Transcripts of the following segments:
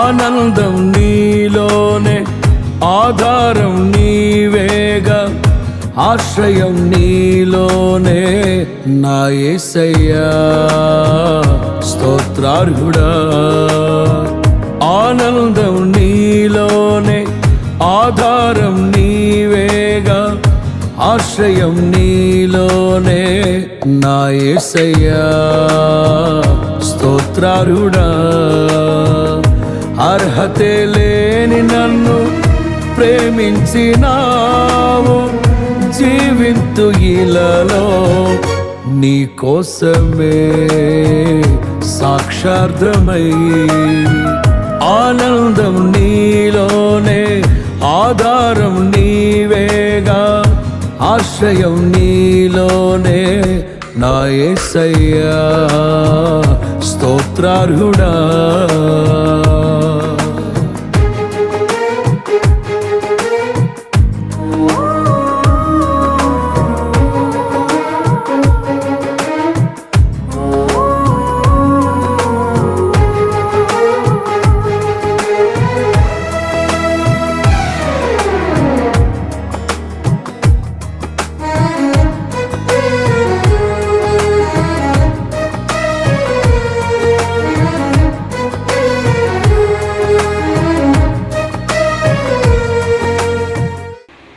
ఆనందం నీలోనే, ఆధారం నీవేగా, ఆశ్రయం నీలోనే నా యేసయ్యా స్తోత్రార్హుడా. ఆనందం నీలోనే, ఆధారం నీవేగా, ఆశ్రయం నీలోనే నా యేసయ్యా స్తోత్రార్హుడా. అర్హతే లేని నన్ను ప్రేమించినావు, జీవింతు ఇలలో నీ కోసమే సాక్షార్థమై. ఆనందం నీలోనే, ఆధారం నీవేగా, ఆశ్రయం నీలోనే నా యేసయ్యా స్తోత్రార్హుడా.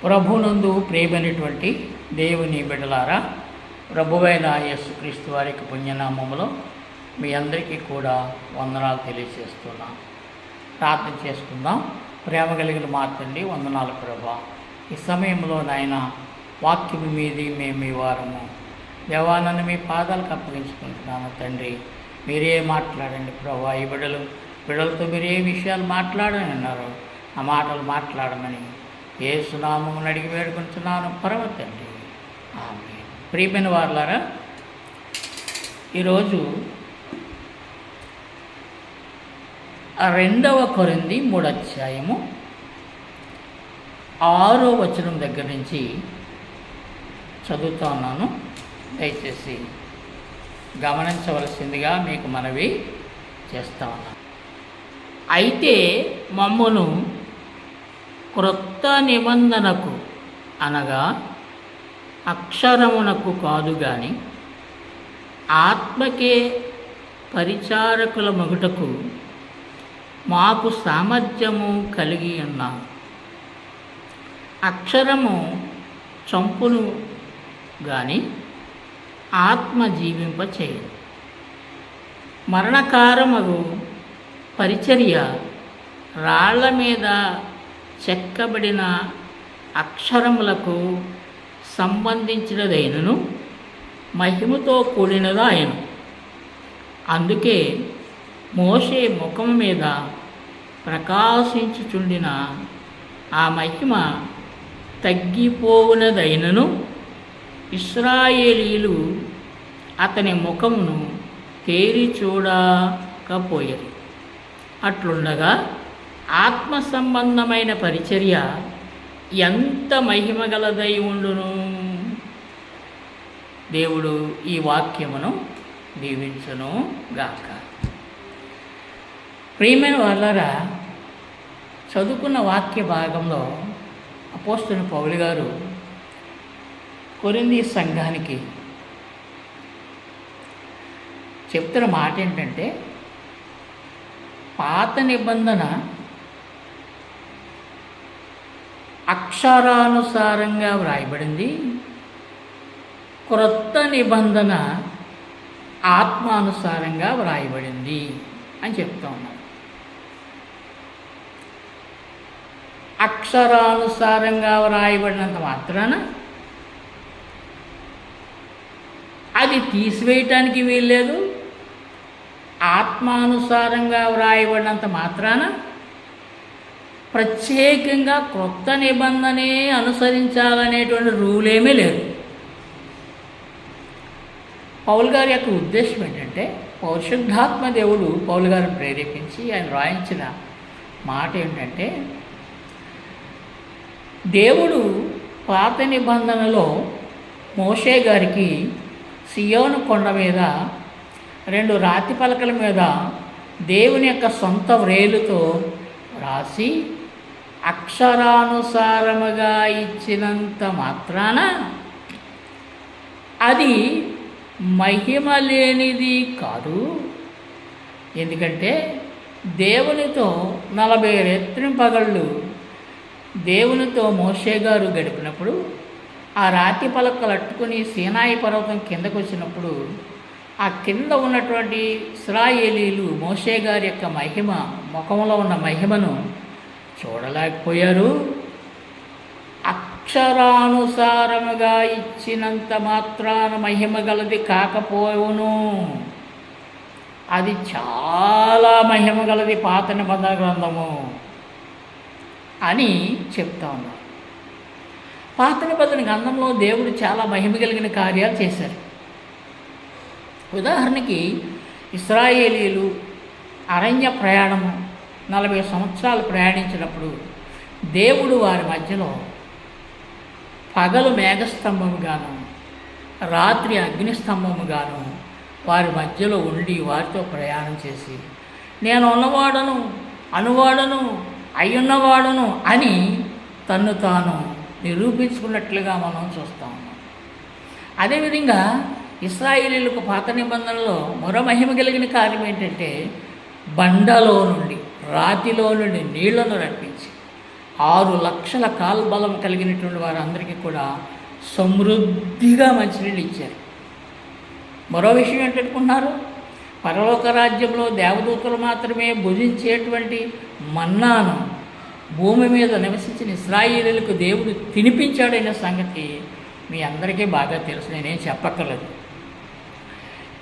ప్రభునందు ప్రియమైనటువంటి దేవుని బిడ్డలారా, ప్రభువైన యేసుక్రీస్తు వారికి పుణ్యనామములో మీ అందరికీ కూడా వందనాలు తెలియజేస్తున్నాం. ప్రార్థన చేసుకుందాం. ప్రేమ కలిగిన మా తండ్రి, వందనాలు ప్రభా. ఈ సమయంలో నాయన వాక్యము మీది మేము మీ వారము దేవా, నన్ను మీ పాదాలకు అప్పగించుకుంటున్నాను తండ్రి. మీరే మాట్లాడండి ప్రభా. ఈ బిడ్డలతో మీరు ఏ విషయాలు మాట్లాడని అన్నారు, ఆ మాటలు మాట్లాడమని యేసు నామమున అడిగి వేడుకుంటున్నాను పరమ తండ్రి, ఆమేన్. ప్రియమైన వారలారా, ఈరోజు 2 కొరింథీ 3:6 దగ్గర నుంచి చదువుతా ఉన్నాను. దయచేసి గమనించవలసిందిగా మీకు మనవి చేస్తా ఉన్నాను. అయితే మమ్మును క్రొత్త నిబంధనకు అనగా అక్షరమునకు కాదు గాని ఆత్మకే పరిచారకుల మగుటకు మాకు సామర్థ్యము కలిగి ఉన్నాం. అక్షరము చంపును గాని ఆత్మ జీవింప చేయదు. మరణకారమగు పరిచర్య రాళ్ల మీద చెక్కబడిన అక్షరములకు సంబంధించినదైనను మహిమతో కూడినదాయను. అందుకే మోషే ముఖము మీద ప్రకాశించుచుండిన ఆ మహిమ తగ్గిపోవునదైనను ఇశ్రాయేలీలు అతని ముఖమును తేరి చూడకపోయేది. అట్లుండగా ఆత్మ సంబంధమైన పరిచర్య ఎంత మహిమగలదై ఉండును. దేవుడు ఈ వాక్యమును దీవించును గాక. ప్రియమైన వాళ్ళారా, చదువుకున్న వాక్య భాగంలో అపోస్తలుడైన పౌలు గారు కొరింథీ సంఘానికి చెప్తున్న మాట ఏంటంటే, పాత నిబంధన అక్షరానుసారంగా వ్రాయబడింది, క్రొత్త నిబంధన ఆత్మానుసారంగా వ్రాయబడింది అని చెప్తా ఉన్నారు. అక్షరానుసారంగా వ్రాయబడినంత మాత్రాన అది తీసివేయటానికి వీల్లేదు. ఆత్మానుసారంగా వ్రాయబడినంత మాత్రాన ప్రత్యేకంగా క్రొత్త నిబంధనే అనుసరించాలనేటువంటి రూల్ ఏమీ లేదు. పౌలు గారి యొక్క ఉద్దేశం ఏంటంటే, పరిశుద్ధాత్మ దేవుడు పౌలు గారిని ప్రేరేపించి ఆయన రాయించిన మాట ఏంటంటే, దేవుడు పాత నిబంధనలో మోషే గారికి సియోను కొండ మీద 2 రాతి పలకల మీద దేవుని యొక్క సొంత వ్రేలుతో రాసి అక్షరానుసారముగా ఇచ్చినంత మాత్రాన అది మహిమ లేనిది కాదు. ఎందుకంటే దేవునితో 40 రాత్రింపగళ్ళు దేవునితో మోషే గారు గడిపినప్పుడు ఆ రాతి పలకలు అట్టుకుని సీనాయి పర్వతం కిందకు వచ్చినప్పుడు ఆ కింద ఉన్నటువంటి ఇశ్రాయేలీలు మోషే గారి యొక్క మహిమ, ముఖంలో ఉన్న మహిమను చూడలేకపోయారు. అక్షరానుసారముగా ఇచ్చినంత మాత్రాన మహిమ గలది కాకపోవును, అది చాలా మహిమ గలది పాత నిబంధన గ్రంథము అని చెప్తా ఉన్నారు. పాత నిబంధన గ్రంథంలో దేవుడు చాలా మహిమ కలిగిన కార్యాలు చేశారు. ఉదాహరణకి ఇశ్రాయేలీలు అరణ్య ప్రయాణము 40 సంవత్సరాలు ప్రయాణించినప్పుడు దేవుడు వారి మధ్యలో పగలు మేఘస్తంభముగాను రాత్రి అగ్నిస్తంభముగాను వారి మధ్యలో ఉండి వారితో ప్రయాణం చేసి నేను ఉన్నవాడను అనువాడను అయ్యున్నవాడను అని తన్ను తాను నిరూపించుకున్నట్లుగా మనం చూస్తూ ఉన్నాం. అదేవిధంగా ఇశ్రాయేలీయులకు పాత నిబంధనలో మరో మహిమ కలిగిన కార్యం ఏంటంటే బండలో నుండి రాతిలో నుండి నీళ్లను రప్పించి 6 లక్షల కాల్బలం కలిగినటువంటి వారందరికీ కూడా సమృద్ధిగా మంచినీళ్ళు ఇచ్చారు. మరో విషయం ఏంటనుకున్నారు, పరలోక రాజ్యంలో దేవదూతలు మాత్రమే భుజించేటువంటి మన్నాను భూమి మీద నివసించిన ఇశ్రాయేలీయులకు దేవుడు తినిపించాడైన సంగతి మీ అందరికీ బాగా తెలుసు, నేనేం చెప్పక్కర్లేదు.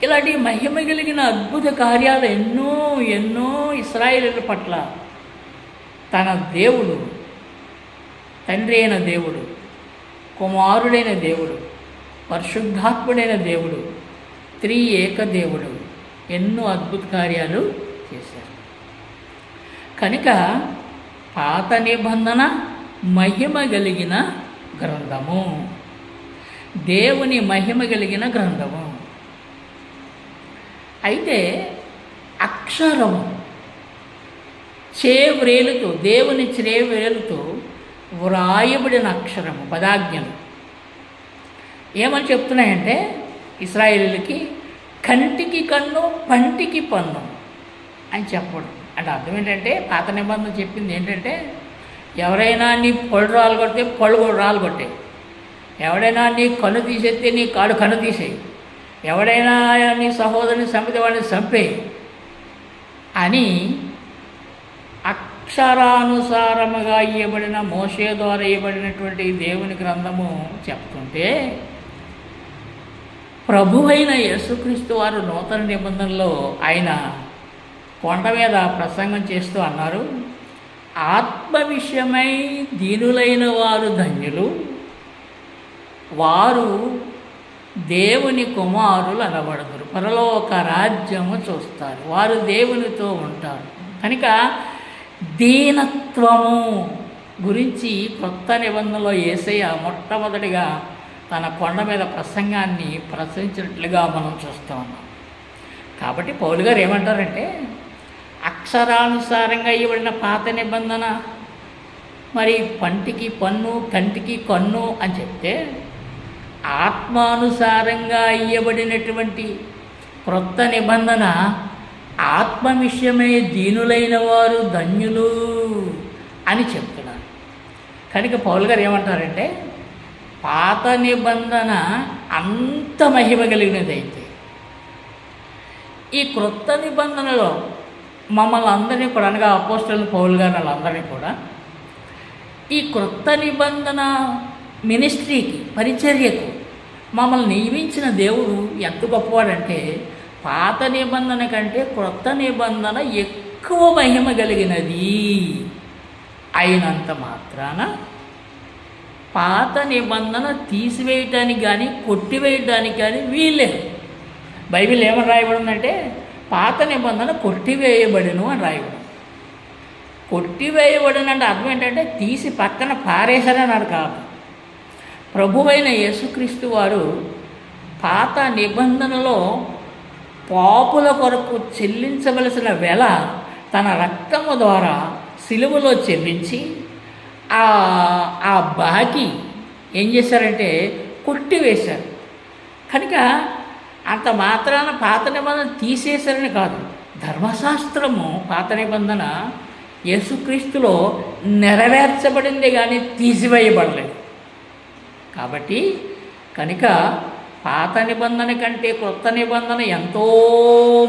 ఇలాంటి మహిమ కలిగిన అద్భుత కార్యాలు ఎన్నో ఎన్నో ఇశ్రాయేలీయుల పట్ల తన దేవుడు, తండ్రి అయిన దేవుడు, కుమారుడైన దేవుడు, పరిశుద్ధాత్ముడైన దేవుడు, త్రియేక దేవుడు ఎన్నో అద్భుత కార్యాలు చేశారు. కనుక పాత నిబంధన మహిమ కలిగిన గ్రంథము, దేవుని మహిమ కలిగిన గ్రంథము. అయితే అక్షరము చేవ్రేలుతో, దేవుని చేవ్రేలుతో వ్రాయబడిన అక్షరము, పదాజ్ఞలు ఏమని చెప్తున్నాయంటే ఇశ్రాయేలీయులకి కంటికి కన్ను పంటికి పన్ను అని చెప్పడం. అంటే అర్థం ఏంటంటే పాత నిబంధన చెప్పింది ఏంటంటే ఎవరైనా నీ పళ్ళు రాలు కొడితే పళ్ళు కూడా రాలు కొట్టే, ఎవడైనా నీ కన్ను తీసేస్తే నీ కాడు కన్ను తీసేయి, ఎవడైనా నీ సహోదరుని చంపితే వాడిని చంపే అని అక్షరానుసారముగా ఇవ్వబడిన మోషే ద్వారా ఇవ్వబడినటువంటి దేవుని గ్రంథము చెప్తుంటే ప్రభువైన యేసుక్రీస్తు వారు నూతన నిబంధనలో ఆయన కొండ మీద ప్రసంగం చేస్తూ అన్నారు, ఆత్మ విషయమై దీనులైన వారు ధన్యులు, వారు దేవుని కుమారులు అనబడదురు, పరలోక రాజ్యము చూస్తారు, వారు దేవునితో ఉంటారు. కనుక దీనత్వము గురించి కొత్త నిబంధనలో యేసయ్య మొట్టమొదటిగా తన కొండ మీద ప్రసంగాన్ని ప్రసంగించినట్లుగా మనం చూస్తూ ఉన్నాం. కాబట్టి పౌలు గారు ఏమంటారంటే అక్షరానుసారంగా ఇవ్వబడిన పాత నిబంధన మరి పంటికి పన్ను కంటికి కన్ను అని చెప్తే ఆత్మానుసారంగా ఇవ్వబడినటువంటి క్రొత్త నిబంధన ఆత్మ విషయమై దీనులైన వారు ధన్యులు అని చెప్తున్నారు. కనుక పౌలు గారు ఏమంటారంటే పాత నిబంధన అంత మహిమ కలిగినదైతే ఈ క్రొత్త నిబంధనలో మమ్మల్ని అందరినీ కూడా, అనగా అపోస్తలుని పౌలు గారు వాళ్ళందరినీ కూడా ఈ క్రొత్త నిబంధన మినిస్ట్రీకి, పరిచర్యకు మమ్మల్ని నియమించిన దేవుడు ఎంత గొప్పవాడంటే పాత నిబంధన కంటే క్రొత్త నిబంధన ఎక్కువ మహిమ కలిగినది అయినంత మాత్రాన పాత నిబంధన తీసివేయటానికి కానీ కొట్టివేయడానికి కానీ వీల్లేదు. బైబిల్ ఏమని రాయబడిందంటే పాత నిబంధన కొట్టివేయబడిను అని రాయబడి. కొట్టివేయబడిన అంటే అర్థం ఏంటంటే తీసి పక్కన పారేశారని కాదు. ప్రభువైన యేసుక్రీస్తు వారు పాత నిబంధనలో పాపుల కొరకు చెల్లించవలసిన వెల తన రక్తము ద్వారా సిలువలో చెల్లించి ఆ బాకీ ఏం చేశారంటే కొట్టివేశారు. కనుక అంత మాత్రాన పాత నిబంధన తీసేశారని కాదు, ధర్మశాస్త్రము పాత నిబంధన యేసుక్రీస్తులో నెరవేర్చబడింది కానీ తీసివేయబడలేదు. కాబట్టి కనుక పాత నిబంధన కంటే కొత్త నిబంధన ఎంతో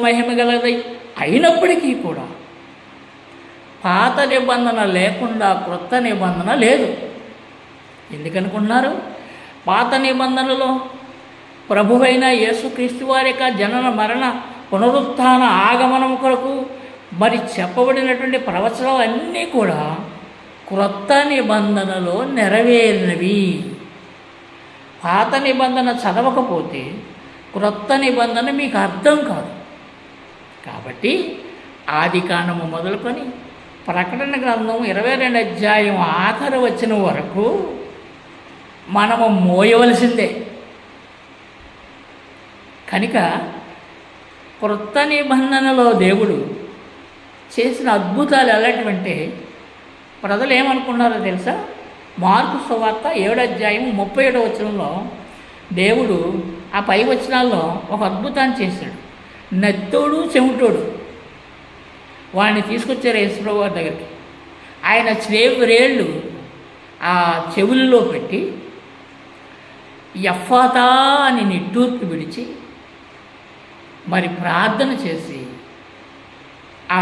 మహిమ గలది అయినప్పటికీ కూడా పాత నిబంధన లేకుండా కొత్త నిబంధన లేదు. ఎందుకనుకుంటున్నారు? పాత నిబంధనలో ప్రభువైన యేసుక్రీస్తు వారి యొక్క జనన మరణ పునరుత్థాన ఆగమనం కొరకు మరి చెప్పబడినటువంటి ప్రవచనాలు అన్నీ కూడా క్రొత్త నిబంధనలో నెరవేరినవి. పాత నిబంధన చదవకపోతే క్రొత్త నిబంధన మీకు అర్థం కాదు. కాబట్టి ఆది కాండము మొదలుకొని ప్రకటన గ్రంథం 22 అధ్యాయం ఆఖరి వచ్చిన వరకు మనము మోయవలసిందే. కనుక క్రొత్త నిబంధనలో దేవుడు చేసిన అద్భుతాలు ఎలాంటివంటే ప్రజలు ఏమనుకున్నారో తెలుసా? మార్కు సువార్త 7వ అధ్యాయం 37వ వచనంలో దేవుడు ఆ పై వచనాల్లో ఒక అద్భుతాన్ని చేశాడు. నెత్తోడు చెవిటోడు వాడిని తీసుకొచ్చారు యేసుప్రభు వారి దగ్గరికి. ఆయన చేవ్రేళ్ళు ఆ చెవులలో పెట్టి ఎఫ్ఫాతా అని నిట్టూర్పు విడిచి మరి ప్రార్థన చేసి ఆ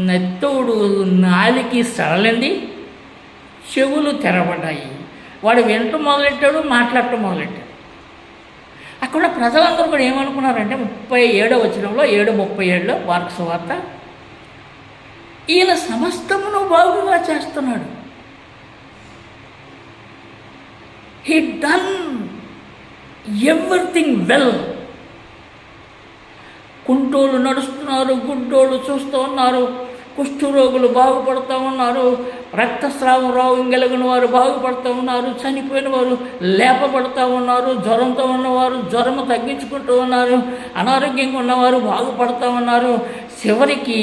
నెత్తోడు నాలికి సడలింది, చెవులు తెరబడ్డాయి. వాడు వినటం మొదలెట్టాడు, మాట్లాడటం మొదలెట్టాడు. అక్కడ ప్రజలందరూ కూడా ఏమనుకున్నారంటే 37వ వచనంలో 7:37లో మార్కు సువార్త, ఈయన సమస్తమును బాగుగా చేస్తున్నాడు. He done everything well. కుంటోళ్ళు నడుస్తున్నారు, గుడ్డోళ్ళు చూస్తూ ఉన్నారు, కుష్ఠరోగులు బాగుపడుతూ ఉన్నారు, రక్తస్రావం రోగం వారు బాగుపడుతూ ఉన్నారు, చనిపోయిన వారు లేపబడుతూ ఉన్నారు, జ్వరంతో ఉన్నవారు జ్వరము తగ్గించుకుంటూ ఉన్నారు, అనారోగ్యంగా ఉన్నవారు బాగుపడుతూ ఉన్నారు. చివరికి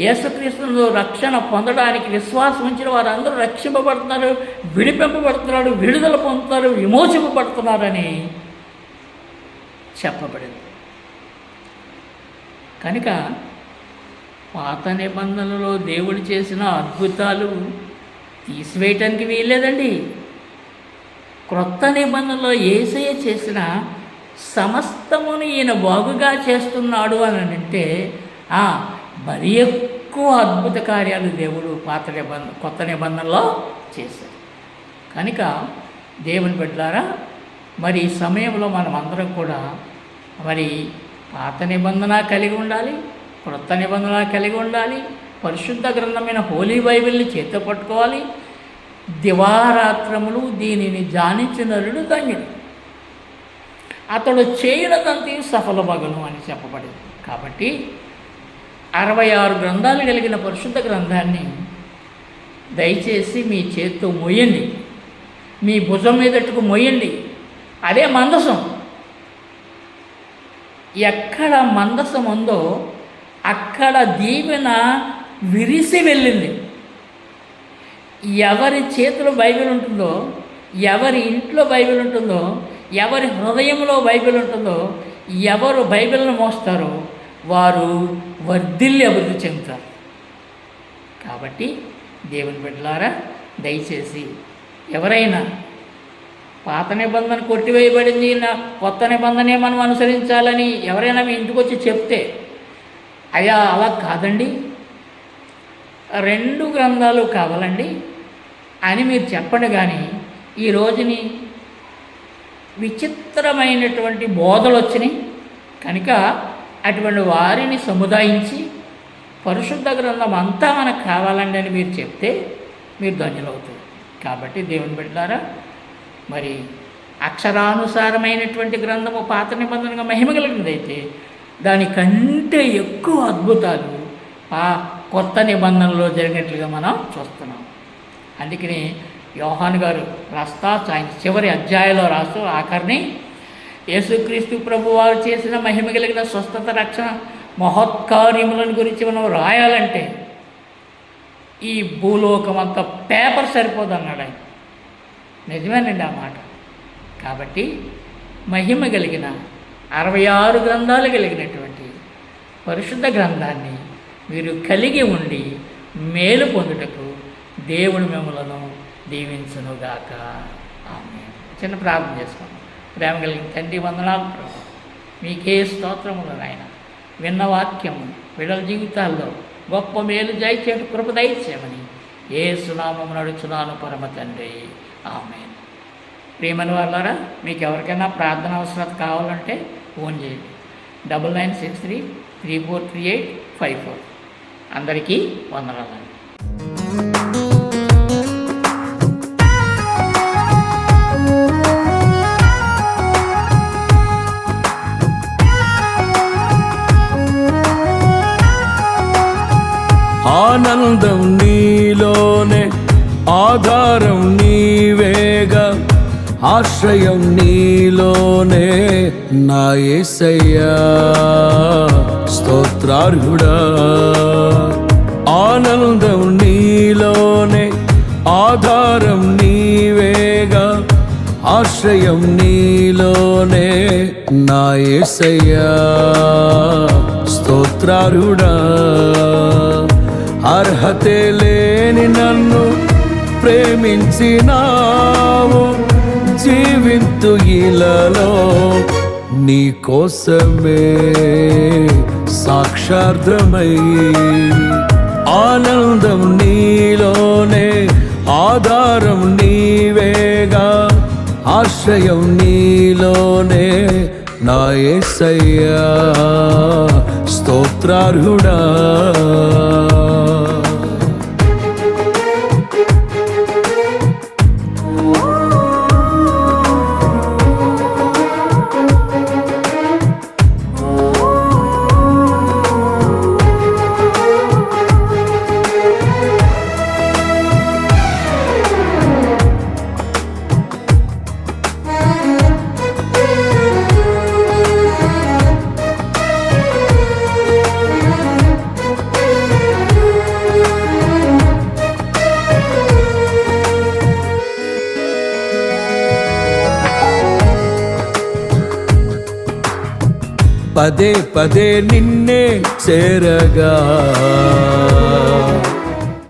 యేసుక్రీస్తులో రక్షణ పొందడానికి విశ్వాసం ఉంచిన వారందరూ రక్షింపబడుతున్నారు, విడిపింపబడుతున్నారు, విడుదల పొందుతారు, విమోచింపబడుతున్నారని చెప్పబడింది. కనుక పాత నిబంధనలో దేవుడు చేసిన అద్భుతాలు తీసివేయటానికి వీల్లేదండి. క్రొత్త నిబంధనలో యేసయ్య చేసిన సమస్తమును ఈయన బాగుగా చేస్తున్నాడు అని అంటే మరి ఎక్కువ అద్భుత కార్యాలు దేవుడు కొత్త నిబంధనలో చేశాడు. కనుక దేవుని బిడ్డలారా, మరి ఈ సమయంలో మనం అందరం కూడా మరి పాత నిబంధన కలిగి ఉండాలి, క్రొత్త నిబంధన కలిగి ఉండాలి. పరిశుద్ధ గ్రంథమైన హోలీ బైబిల్ని చేత పట్టుకోవాలి. దివారాత్రములు దీనిని ధ్యానించినరుడు ధన్యుడు, అతడు చేయనదంతే సఫలమగును అని చెప్పబడింది. కాబట్టి 66 గ్రంథాలు కలిగిన పరిశుద్ధ గ్రంథాన్ని దయచేసి మీ చేత్తో మోయండి, మీ భుజం మీదట్టుకు మోయండి. అదే మందసం. ఎక్కడ మందసం ఉందో అక్కడ దీవెన విరిసి వెళ్ళింది. ఎవరి చేతిలో బైబిల్ ఉంటుందో, ఎవరి ఇంట్లో బైబిల్ ఉంటుందో, ఎవరి హృదయంలో బైబిల్ ఉంటుందో, ఎవరు బైబిల్ను మోస్తారో వారు వర్ధిల్లి అభివృద్ధి చెందుతారు. కాబట్టి దేవుని బిడ్డలారా, దయచేసి ఎవరైనా పాత నిబంధన కొట్టివేయబడింది, కొత్త నిబంధనే మనం అనుసరించాలని ఎవరైనా మీ ఇంటికి వచ్చి చెప్తే, అయ్యా అలా కాదండి, 2 గ్రంథాలు కావాలండి అని మీరు చెప్పండి. కానీ ఈ రోజుని విచిత్రమైనటువంటి బోధలు వచ్చినాయి కనుక అటువంటి వారిని సముదాయించి పరిశుద్ధ గ్రంథం అంతా మనకు కావాలండి అని మీరు చెప్తే మీరు ధన్యులవుతారు. కాబట్టి దేవుని బిడ్డలారా, మరి అక్షరానుసారమైనటువంటి గ్రంథము పాత నిబంధనగా మహిమ కలిగినదైతే దానికంటే ఎక్కువ అద్భుతాలు ఆ కొత్త నిబంధనలో జరిగినట్లుగా మనం చూస్తున్నాం. అందుకని యోహాను గారు ఆయన చివరి అధ్యాయంలో రాస్తూ ఆఖరిని యేసుక్రీస్తు ప్రభు వారు చేసిన మహిమ కలిగిన స్వస్థత రక్షణ మహత్కార్యములను గురించి మనం రాయాలంటే ఈ భూలోకం అంతా పేపర్ సరిపోదన్నాడు ఆయన. నిజమేనండి ఆ మాట. కాబట్టి మహిమ కలిగిన 66 గ్రంథాలు కలిగినటువంటి పరిశుద్ధ గ్రంథాన్ని మీరు కలిగి ఉండి మేలు పొందుటకు దేవుడు మిమ్మలను దీవించునుగాక. ఆమేన్. చిన్న ప్రార్థన చేసుకోండి. ప్రేమ కలిగిన తండ్రి, వందనాలు ప్రభు, మీకే స్తోత్రములు నాయన. విన్న వాక్యము విడల జీవితాల్లో గొప్ప మేలు దయచేటు కృప దయచేయమని యేసు నామమున నడుచున్నాను పరమ తండ్రి. ఆమేన్. ప్రియమైన వాళ్ళారా, మీకు ఎవరికైనా ప్రార్థన అవసరం కావాలంటే ఫోన్ చేయండి. 9963343854. అందరికీ వందనాలండి. ఆనందం నీలోనే, ఆధారం నీవేగా, ఆశ్రయం నీలోనే నా యేసయ్యా. స్తోత్రార్హుడా. ఆనందం నీలోనే, ఆధారం నీవేగా, ఆశ్రయం నీలోనే నా యేసయ్యా. స్తోత్రార్హుడా. అర్హతే లేని నన్ను ప్రేమించినావు, జీవింతు ఇలలో నీ కోసమే సాక్షార్థమై. ఆనందం నీలోనే, ఆధారం నీవేగా, ఆశ్రయం నీలోనే నా యేసయ్యా. స్తోత్రార్హుడా. పదే పదే నిన్నే చేరగా